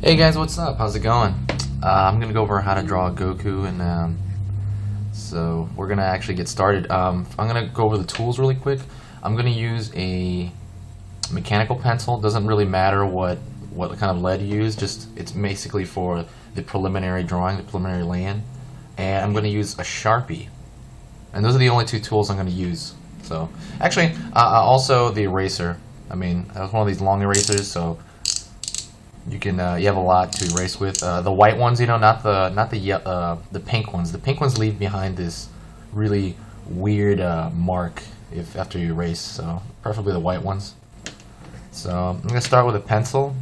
Hey guys, what's up? How's it going? I'm gonna go over how to draw Goku, and so we're gonna actually get started. I'm gonna go over the tools really quick. I'm gonna use a mechanical pencil. Doesn't really matter what kind of lead you use. Just it's basically for the preliminary drawing, the preliminary lay-in. And I'm gonna use a Sharpie. And those are the only two tools I'm gonna use. So actually, also the eraser. I mean, that was one of these long erasers, so you can you have a lot to erase with. The white ones, you know, not the pink ones. The pink ones leave behind this really weird mark after you erase. So preferably the white ones. So I'm gonna start with a pencil.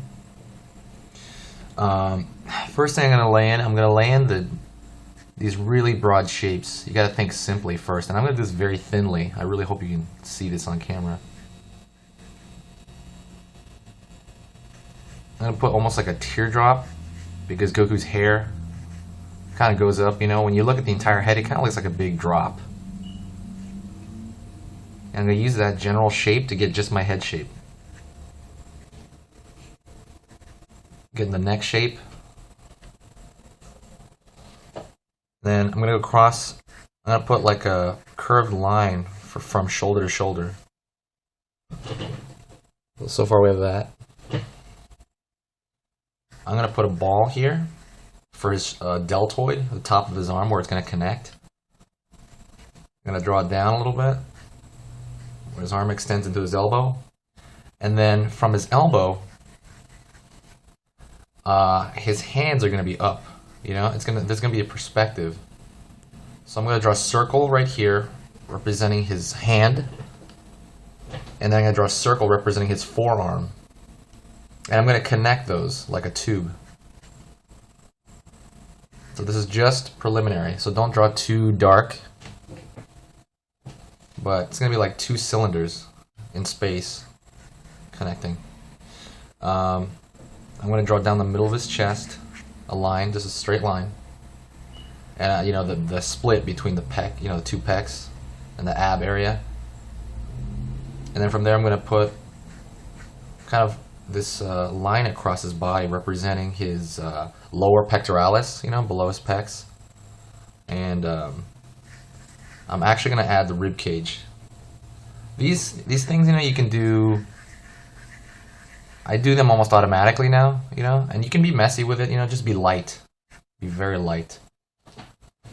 First thing I'm gonna lay in these really broad shapes. You gotta think simply first, and I'm gonna do this very thinly. I really hope you can see this on camera. I'm going to put almost like a teardrop because Goku's hair kind of goes up, you know. When you look at the entire head, it kind of looks like a big drop. And I'm going to use that general shape to get just my head shape. Getting the neck shape. Then I'm going to go across. I'm going to put like a curved line from shoulder to shoulder. So far we have that. I'm going to put a ball here for his deltoid, the top of his arm where it's going to connect. I'm going to draw it down a little bit where his arm extends into his elbow. And then from his elbow, his hands are going to be up. You know, there's going to be a perspective. So I'm going to draw a circle right here representing his hand. And then I'm going to draw a circle representing his forearm. And I'm going to connect those like a tube. So this is just preliminary, so don't draw too dark. But it's going to be like two cylinders in space connecting. I'm going to draw down the middle of his chest a line, just a straight line. And you know, the split between the pec, you know, the two pecs and the ab area. And then from there I'm going to put kind of this line across his body representing his lower pectoralis, you know, below his pecs. And I'm actually going to add the rib cage. These things, you know, you can do. I do them almost automatically now, you know, and you can be messy with it, you know, just be light. Be very light.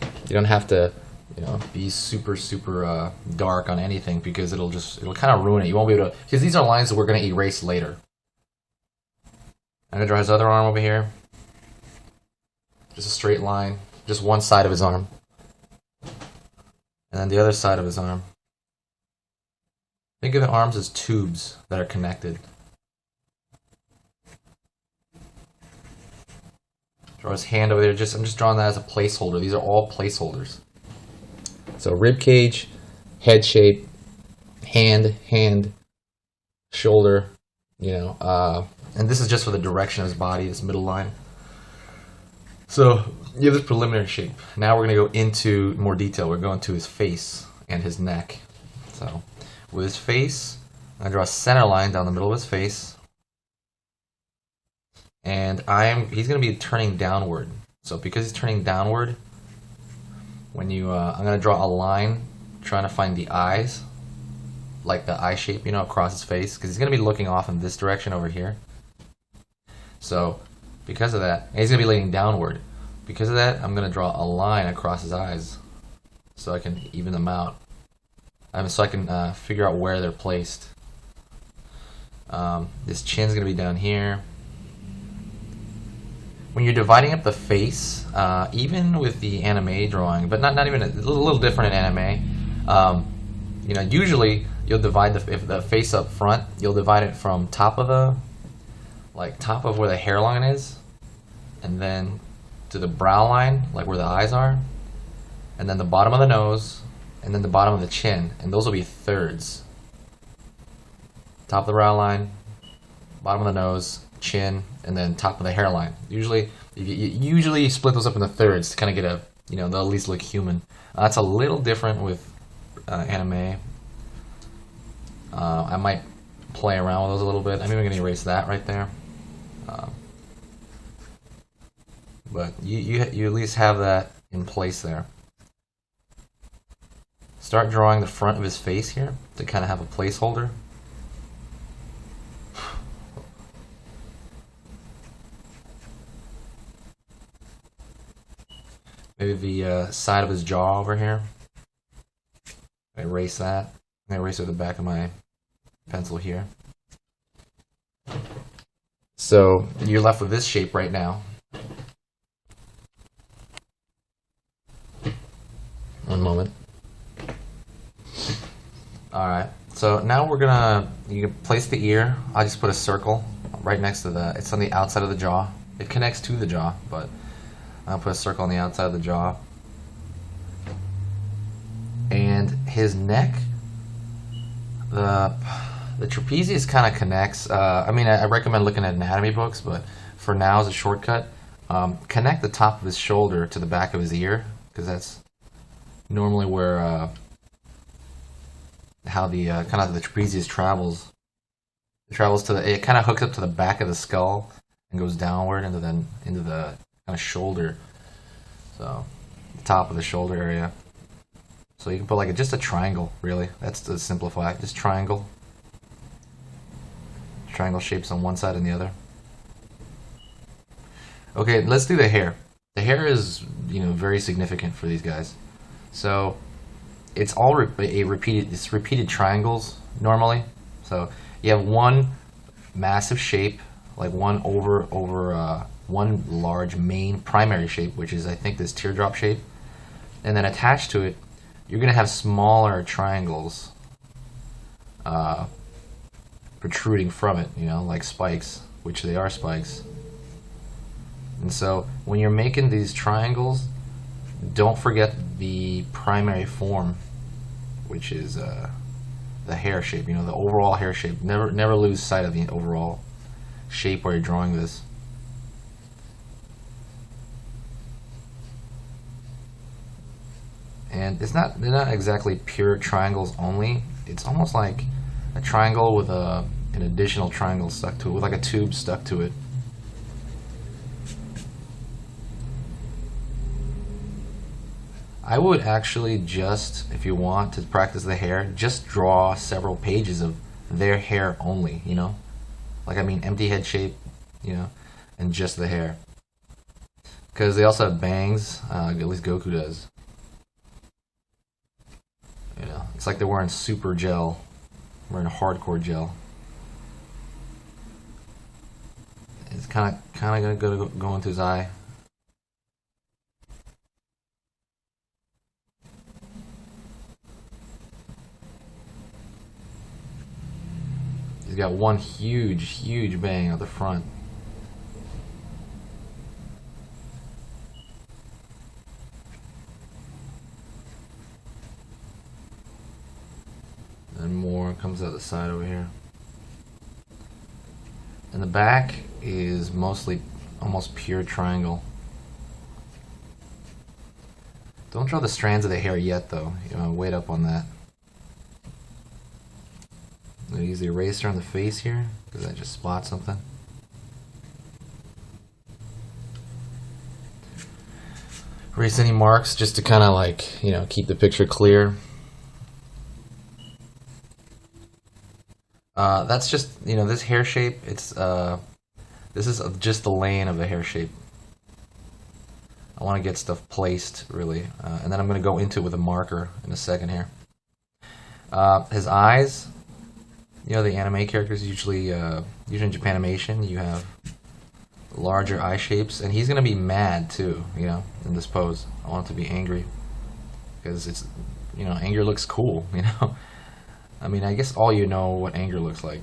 You don't have to, you know, be super dark on anything because it'll kind of ruin it. You won't be able to, because these are lines that we're going to erase later. I'm going to draw his other arm over here. Just a straight line. Just one side of his arm. And then the other side of his arm. Think of the arms as tubes that are connected. Draw his hand over there. I'm just drawing that as a placeholder. These are all placeholders. So rib cage, head shape, hand, shoulder, you know, and this is just for the direction of his body, this middle line. So you have this preliminary shape. Now we're going to go into more detail. We're going to his face and his neck. So with his face, I draw a center line down the middle of his face. And he's going to be turning downward. So because he's turning downward, when I'm going to draw a line trying to find the eyes, like the eye shape, you know, across his face, because he's going to be looking off in this direction over here. So, because of that, and he's going to be leaning downward. Because of that, I'm going to draw a line across his eyes so I can even them out. So I can figure out where they're placed. This chin's going to be down here. When you're dividing up the face, even with the anime drawing, but not even a little different in anime. You know, usually you'll divide the face up front. You'll divide it from top of where the hairline is, and then to the brow line, like where the eyes are, and then the bottom of the nose, and then the bottom of the chin, and those will be thirds. Top of the brow line, bottom of the nose, chin, and then top of the hairline. Usually you split those up into thirds to kind of get a, you know, they'll at least look human. That's a little different with anime. I might play around with those a little bit. I'm even going to erase that right there. but you at least have that in place there. Start drawing the front of his face here to kind of have a placeholder. Maybe the side of his jaw over here. Erase that. I'm gonna erase it with the back of my pencil here. So you're left with this shape right now. One moment. Alright, so now you can place the ear. I'll just put a circle right next to it's on the outside of the jaw. It connects to the jaw, but I'll put a circle on the outside of the jaw. And his neck, the trapezius kind of connects. I mean, I recommend looking at anatomy books, but for now as a shortcut, connect the top of his shoulder to the back of his ear, because that's normally where how the kind of the trapezius travels. It travels it kind of hooks up to the back of the skull and goes downward into the kind of shoulder. So the top of the shoulder area. So you can put like just a triangle, really. That's to simplify. Just triangle. Triangle shapes on one side and the other. Okay, let's do the hair. The hair is, very significant for these guys. So it's all repeated triangles normally. So you have one massive shape, like one one large main primary shape, which is I think this teardrop shape, and then attached to it, you're gonna have smaller triangles protruding from it, like spikes, which they are spikes. And so when you're making these triangles, don't forget the primary form, which is the hair shape, the overall hair shape. Never lose sight of the overall shape while you're drawing this. And they're not exactly pure triangles only. It's almost like a triangle with an additional triangle stuck to it, with like a tube stuck to it. I would actually just, if you want to practice the hair, just draw several pages of their hair only, Like, empty head shape, and just the hair. Because they also have bangs, at least Goku does. It's like they're wearing super gel, wearing hardcore gel. It's kind of gonna go into his eye. He's got one huge bang at the front. And more comes out the side over here. And the back is mostly almost pure triangle. Don't draw the strands of the hair yet, though. Wait up on that. I'm going to use the eraser on the face here, because I just spot something. Erase any marks just to kind of keep the picture clear. That's just, this hair shape, this is just the lane of the hair shape. I want to get stuff placed, really. And then I'm going to go into it with a marker in a second here. His eyes, the anime characters usually in Japanimation, you have larger eye shapes, and he's going to be mad too, in this pose. I want him to be angry, because it's, anger looks cool, I guess all what anger looks like.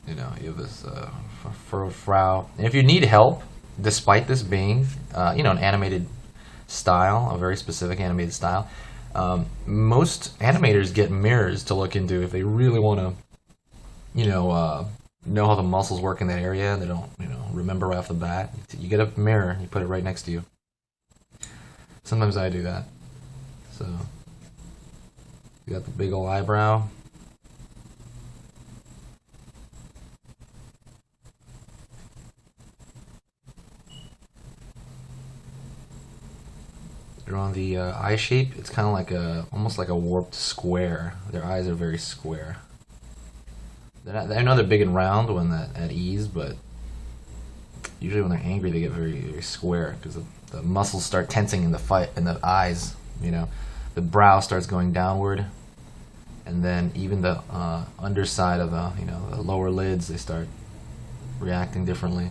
You have this frow. And if you need help, despite this being, an animated style, a very specific animated style, most animators get mirrors to look into if they really want to, know how the muscles work in that area and they don't, remember right off the bat. You get a mirror, you put it right next to you. Sometimes I do that. So, you got the big old eyebrow. Drawing the eye shape, it's kind of like almost like a warped square. Their eyes are very square. I know they're big and round when at ease, but usually when they're angry, they get very, very square because the muscles start tensing in the eyes. You know, the brow starts going downward, and then even the underside of the lower lids, they start reacting differently.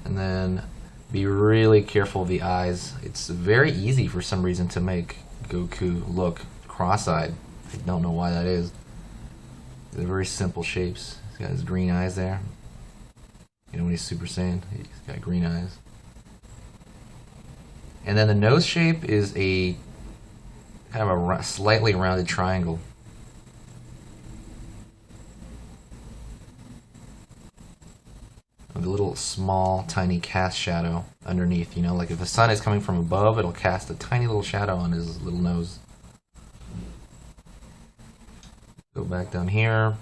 And then be really careful of the eyes. It's very easy for some reason to make Goku look cross-eyed. I don't know why that is. They're very simple shapes. He's got his green eyes there. You know when he's Super Saiyan, he's got green eyes. And then the nose shape is a kind of a slightly rounded triangle. With a little small, tiny cast shadow underneath. You know, like if the sun is coming from above, it'll cast a tiny little shadow on his little nose. Go back down here.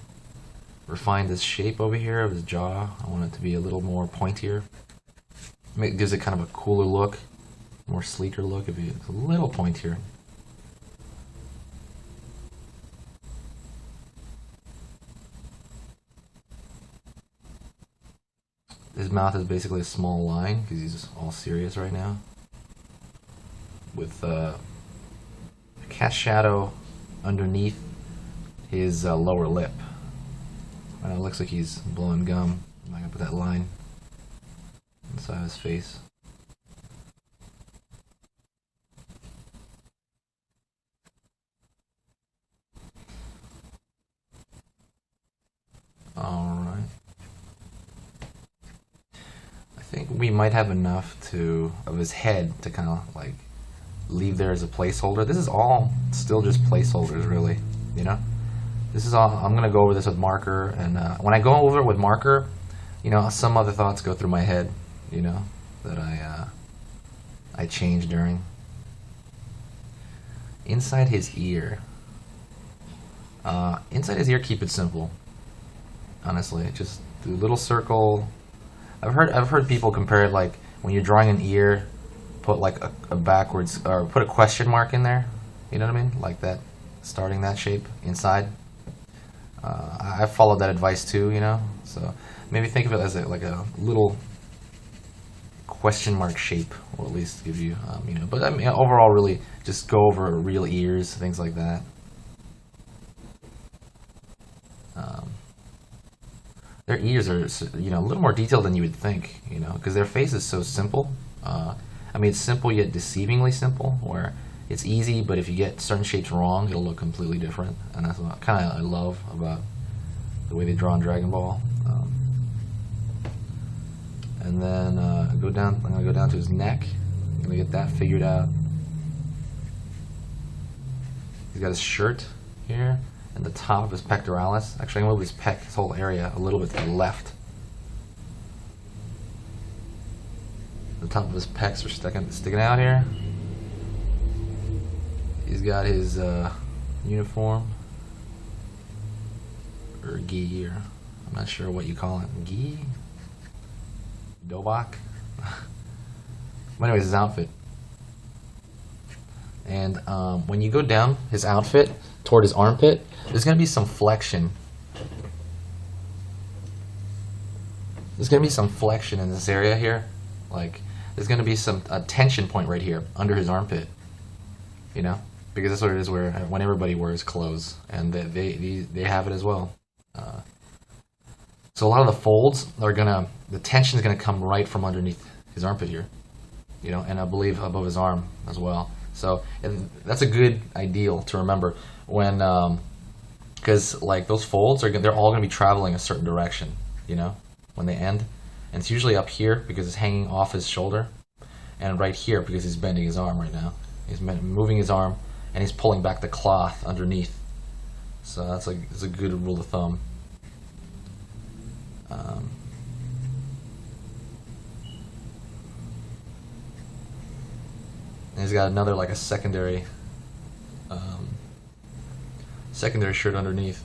Refine this shape over here of his jaw. I want it to be a little more pointier. It gives it kind of a cooler look, more sleeker look if it's a little pointier. His mouth is basically a small line because he's all serious right now. With a cast shadow underneath his lower lip. It looks like he's blowing gum. I'm not gonna put that line inside his face. Alright. I think we might have enough of his head to kind of like leave there as a placeholder. This is all still just placeholders, really, you know? This is all, I'm going to go over this with marker, and when I go over it with marker, you know, some other thoughts go through my head, you know, that I change during. Inside his ear. Inside his ear, keep it simple. Honestly, just do a little circle. I've heard people compare it like when you're drawing an ear, put like a backwards, or put a question mark in there. You know what I mean? Like that, starting that shape inside. I followed that advice too, you know. So maybe think of it as like a little question mark shape, or at least give you, you know. But I mean, overall, really, just go over real ears, things like that. Their ears are, you know, a little more detailed than you would think, you know, because their face is so simple. I mean, it's simple yet deceivingly simple, where it's easy, but if you get certain shapes wrong, it'll look completely different, and that's what kind of I love about the way they draw in Dragon Ball. And then I'm gonna go down to his neck. I'm gonna get that figured out. He's got his shirt here, and the top of his pectoralis. Actually, I'm gonna move his whole area a little bit to the left. The top of his pecs are sticking out here. He's got his uniform, or gi, or I'm not sure what you call it. Gi? Dobak? But anyways, his outfit. And when you go down his outfit toward his armpit, there's going to be some flexion. There's going to be some flexion in this area here. Like, there's going to be a tension point right here under his armpit. You know? Because that's what it is when everybody wears clothes, and they have it as well. So a lot of the folds the tension is gonna come right from underneath his armpit here, you know, and I believe above his arm as well. So that's a good ideal to remember when, because like those folds they're all gonna be traveling a certain direction, you know, when they end, and it's usually up here because it's hanging off his shoulder, and right here because he's bending his arm right now. He's moving his arm. And he's pulling back the cloth underneath. So that's a good rule of thumb. And he's got another, like a secondary shirt underneath.